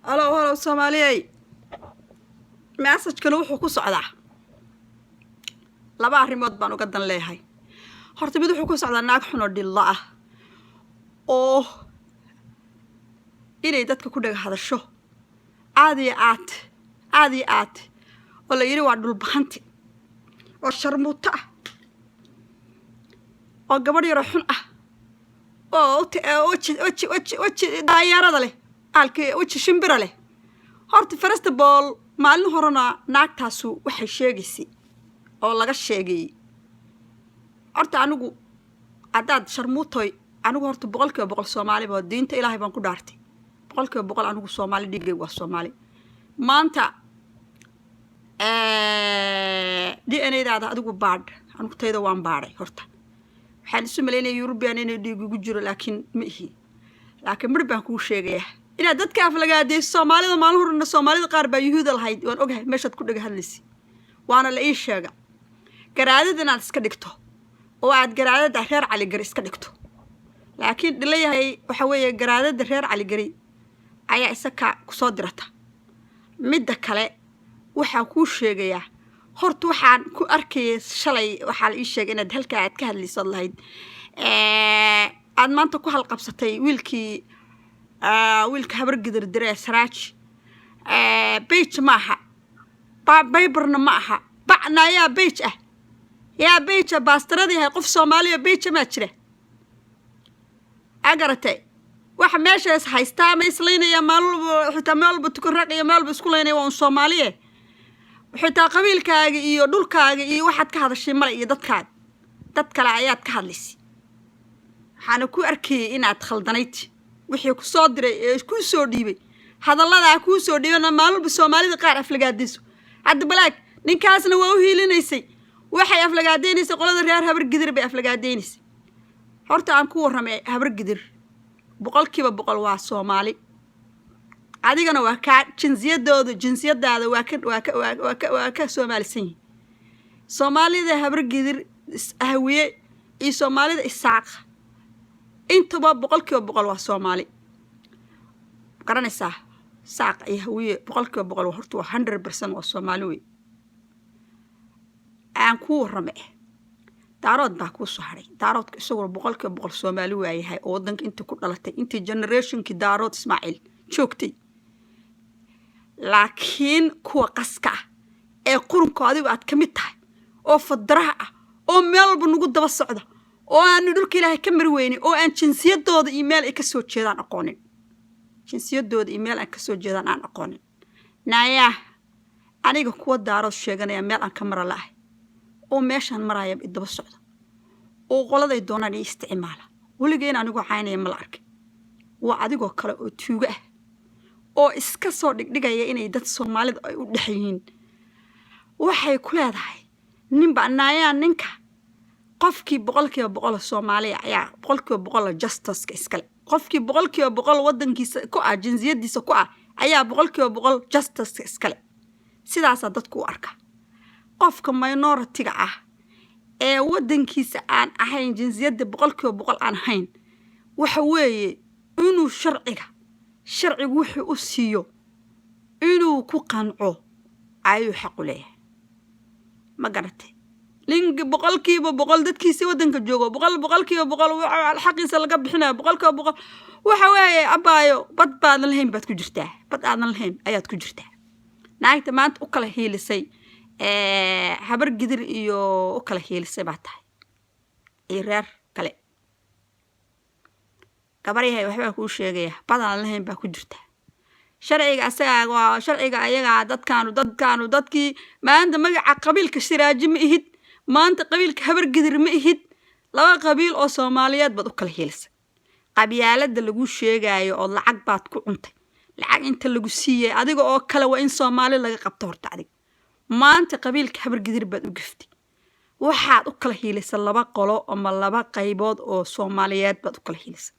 هلا Soomaaliyeey message-kan wuxuu ku socdaa laba arrimood baan uga dan leeyahay horta mid wuxuu ku socdaa naag xun oo dhilla ah oo inay dadka ku dhaga hadasho aad iyo aad oo la yiri waa dhulbaxanti oo sharmuuta ah oo gabadh yar xun ah oo daayarada leh halkii waji shimbira leh horta first of all maalin horena naagtaasu waxay sheegaysay oo laga sheegay horta anigu adaad sharmuutoy anigu horta 100% Soomaali baa diinta Ilaahay baan ku dhaartay 100% anigu Soomaali dhigay waa Soomaali maanta DNA-daada adigu baad anigu tayda waan baaray horta waxaan isu maleynay European inay dhiig ugu jiro laakiin ma ihi laakiin mar baan ku sheegayaa ina dadka aflagaaday Soomaalida maalin horena Soomaalida qaar baa yuhuud lahayd waan ogahay meeshad ku dhaga hadlaysi waana la ii sheega garaadada inaad iska dhigto oo aad garaadada reer Cali Gari iska dhigto laakiin dhilayahay waxa weeye garaadada reer Cali Gari ayaa isaka ku soo dirata midda kale waxa ku sheegaya horta waxaan ku arkay shalay waxa la ii sheegay inaad halka aad ka hadlayso lahayd aad maanta ku halqabsatay wiilka habar gidir diray Saraaj page maaha baybarna maaha bacna yaa page ah yaa page baastaradii hay qof Soomaaliya page ma jira agaratay waxa meeshaas haystaa ma isleynaya maalba tukun raq iyo maalba isku leynay waa Soomaaliye xitaa qabiilkaaga iyo dhulkaaga iyo waxaad ka hadashay mal iyo dad kale ayaad ka hadlaysay waxaan ku arkay inaad khaldanayd wixii ku soo diray ee ku soo dhiibay hadallada ku soo dhiibana maalba Soomaalida qaar aflagaadiso hadda balaag ninkaasna waa u hiilinaysay waxay aflagaadeynaysa qolada reer habar gidir bay aflagaadeynaysa horta aan ku waramay habar gidir 100% waa Soomaali adigana waa ka jinsiyadaada waa ka Soomaalisan Soomaalida habar gidir ahwiye iyo Soomaalida isaaq intaba 100% waa Soomaali garanaysaa saaq iyo ahwiye 100% horta waa 100% waa Soomaali way aan ku waramay daarood baa ku soo haray daaroodka isagoo 100% Soomaali waayahay oo wadanka inta ku dhalatay intii generationki daarood Ismaaciil joogtay laakiin kuwa qaska ee qurunkoodi aad ka mid tahay oo fadraha ah oo meel walba nagu daba socda oo aan dhulka Ilaahay ka marweynay oo aan jinsiyadooda email ay ka soo jeedaan aqoonin jinsiyadooda email aan ka soo jeedaan aan aqoonin naaya aniga kuwa daarood sheeganaya meel aan ka mar laahay oo meeshan maraya daba socda oo qoladay doonaan ay isticmaala waligeyn anigu caynaya ma la arkay waa adigoo kale oo tuuga ah oo iska soo dhigdhigaya inay dad Soomaalida ay u dhaxayeen waxay ku leedahay ninba naaya ninka qofkii 100% Soomaali ayaa 100% justice iskale qofkii 100% wadankiisa ku ah jinsiyadiisa ku ah ayaa 100% justice iskale sidaas dadku u arka qofka minority-ga ah ee wadankiisa aan ahayn jinsiyada 100% aan ahayn waxa weeye inuu sharcigu wuxuu u siiyo inuu ku qanco ayuu xaq u leeyahay ma garatay lingi 100% dadkiisa wadanka joogo 100% xaqiisa laga bixinayo 100% waxa weeye abaayo bad baadan lahayn baad ku jirtaa bad aadan lahayn ayaad ku jirtaa naagta maanta u kala heelisay habar gidir iyo u kala heelisay baa tahay ee reer kale gabaryahay waxba ku sheegaya badan lahayn baa ku jirta sharciga asaga waa sharciga ayaga dadkaanu dadkii maanta magaca qabiilka Siraaji ma ihid maanta qabiilka habar gidir ma ihid laba qabiil oo Soomaaliyeed bad u kala heelisay qabyaalada lagu sheegayo oo lacag baad ku cuntay lacag inta lagu siiyay adiga oo kale waa in Soomaali laga qabto horta adiga maanta qabiilka habar gidir baad u giftay waxaad u kala heelisay laba qolo ama laba qaybood oo Soomaaliyeed baad u kala heelisay